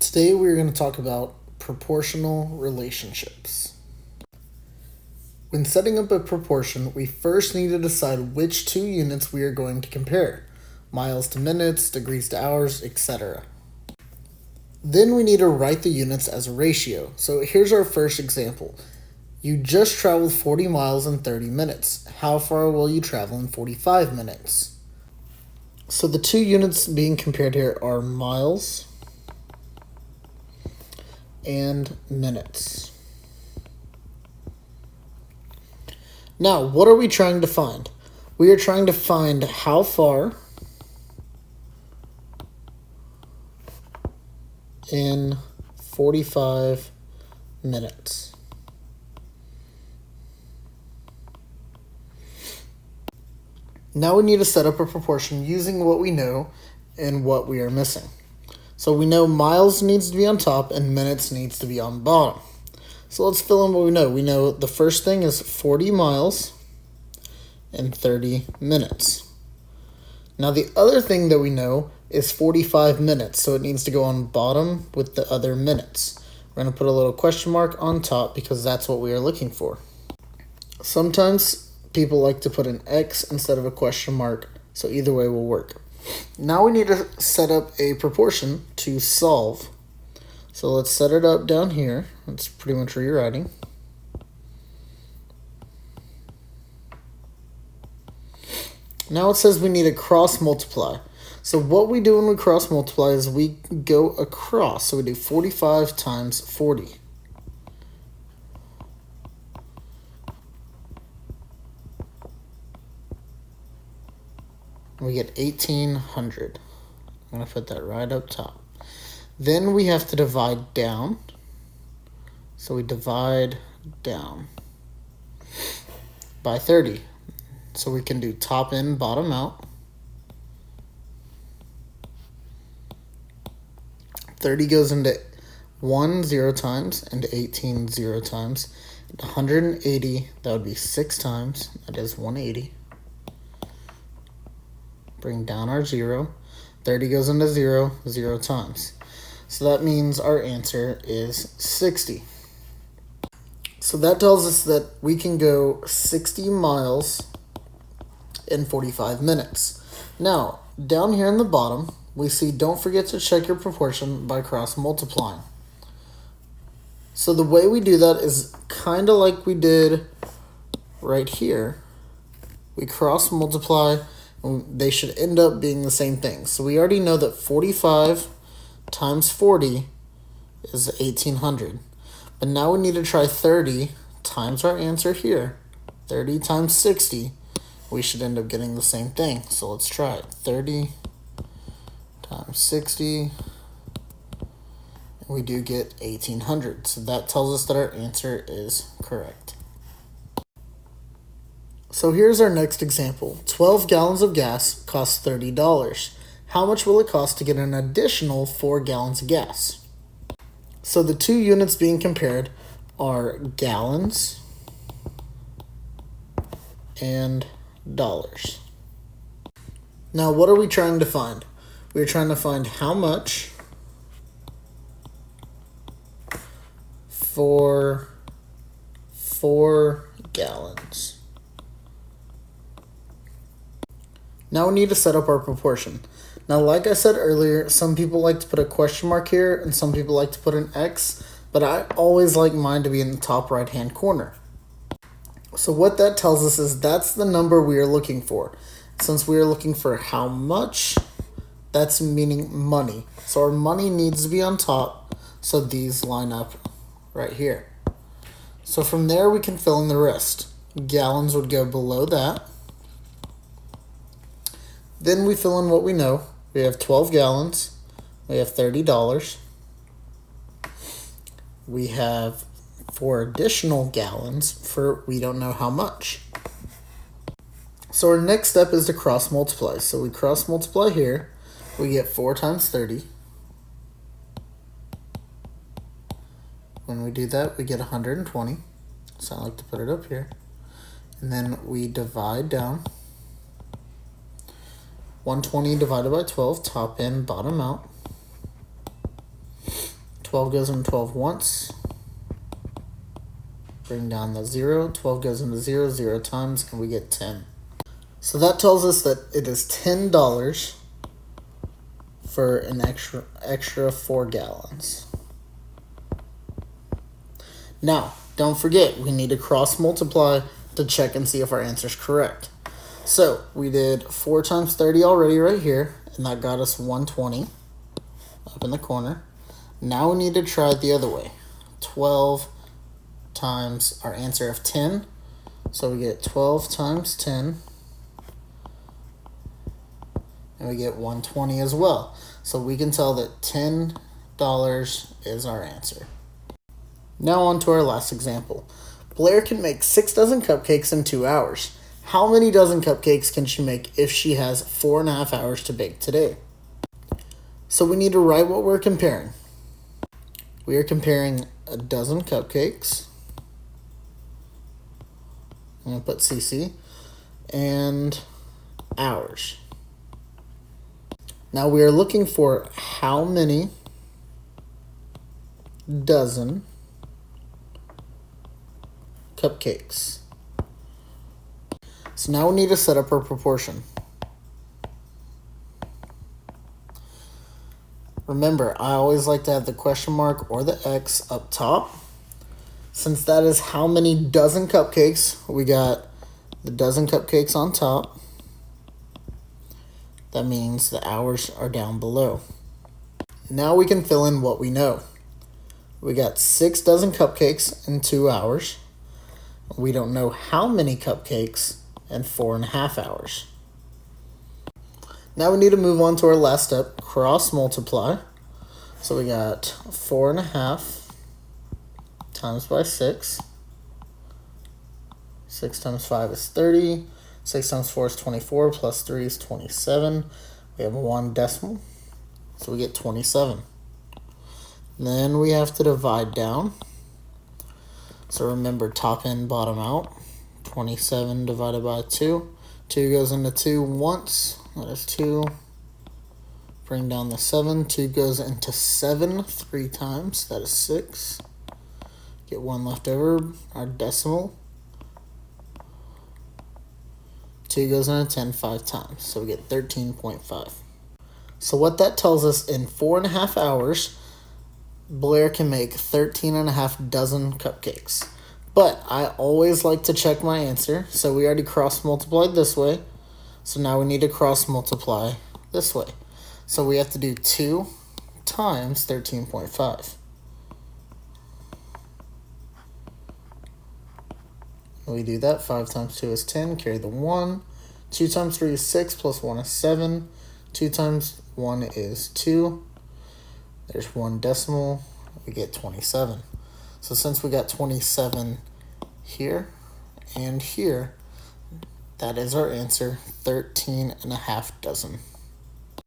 Today we're going to talk about proportional relationships. When setting up a proportion, we first need to decide which two units we are going to compare: miles to minutes, degrees to hours, etc. Then we need to write the units as a ratio. So here's our first example. You just traveled 40 miles in 30 minutes. How far will you travel in 45 minutes? So the two units being compared here are miles and minutes. Now, what are we trying to find? We are trying to find how far in 45 minutes. Now we need to set up a proportion using what we know and what we are missing. So we know miles needs to be on top and minutes needs to be on bottom. So let's fill in what we know. We know the first thing is 40 miles and 30 minutes. Now the other thing that we know is 45 minutes, so it needs to go on bottom with the other minutes. We're going to put a little question mark on top because that's what we are looking for. Sometimes people like to put an X instead of a question mark, so either way will work. Now we need to set up a proportion to solve. So let's set it up down here. That's pretty much rewriting. Now it says we need to cross multiply. So what we do when we cross multiply is we go across. So we do 45 times 40. We get 1,800. I'm going to put that right up top. Then we have to divide down. So we divide down by 30. So we can do top in, bottom out. 30 goes into 1 0 times and 18 0 times. 180, that would be 6 times. That is 180. Bring down our 0. 30 goes into 0 0 times. So that means our answer is 60. So that tells us that we can go 60 miles in 45 minutes. Now, down here in the bottom, we see don't forget to check your proportion by cross multiplying. So the way we do that is kind of like we did right here. We cross multiply. They should end up being the same thing. So we already know that 45 times 40 is 1,800. But now we need to try 30 times our answer here. 30 times 60, we should end up getting the same thing. So let's try it. 30 times 60, and we do get 1,800. So that tells us that our answer is correct. So here's our next example. 12 gallons of gas costs $30. How much will it cost to get an additional 4 gallons of gas? So the two units being compared are gallons and dollars. Now what are we trying to find? We're trying to find how much for 4 gallons. Now we need to set up our proportion. Now, like I said earlier, some people like to put a question mark here and some people like to put an X, but I always like mine to be in the top right-hand corner. So what that tells us is that's the number we are looking for. Since we are looking for how much, that's meaning money. So our money needs to be on top, so these line up right here. So from there we can fill in the rest. Gallons would go below that. Then we fill in what we know. We have 12 gallons. We have $30. We have 4 additional gallons for we don't know how much. So our next step is to cross multiply. So we cross multiply here. We get 4 times 30. When we do that, we get 120. So I like to put it up here. And then we divide down. 120 divided by 12, top in, bottom out. 12 goes into 12 once. Bring down the 0. 12 goes into 0, 0 times, and we get 10. So that tells us that it is $10 for an extra 4 gallons. Now, don't forget, we need to cross multiply to check and see if our answer is correct. So we did 4 times 30 already right here, and that got us 120 up in the corner. Now we need to try it the other way. 12 times our answer of 10. So we get 12 times 10. And we get 120 as well. So we can tell that $10 is our answer. Now on to our last example. Blair can make 6 dozen cupcakes in 2 hours. How many dozen cupcakes can she make if she has 4.5 hours to bake today? So we need to write what we're comparing. We are comparing a dozen cupcakes. I'm going to put CC. And hours. Now we are looking for how many dozen cupcakes. So now we need to set up our proportion. Remember, I always like to have the question mark or the X up top. Since that is how many dozen cupcakes, we got the dozen cupcakes on top. That means the hours are down below. Now we can fill in what we know. We got 6 dozen cupcakes in 2 hours. We don't know how many cupcakes in 4.5 hours. Now we need to move on to our last step, cross multiply. So we got 4.5 times by 6. 6 times 5 is 30. 6 times 4 is 24, plus 3 is 27. We have 1 decimal, so we get 27. Then we have to divide down. So remember, top in, bottom out. 27 divided by 2. 2 goes into 2 once, that is 2. Bring down the 7. 2 goes into 7 3 times, that is 6. Get 1 left over, our decimal. 2 goes into 10 5 times, so we get 13.5. So what that tells us, in 4.5 hours, Blair can make 13.5 dozen cupcakes. But I always like to check my answer, so we already cross multiplied this way. So now we need to cross multiply this way. So we have to do 2 times 13.5. We do that. 5 times 2 is 10. Carry the 1. 2 times 3 is 6. Plus 1 is 7. 2 times 1 is 2. There's 1 decimal. We get 27. So since we got 27 here and here, that is our answer, 13.5 dozen.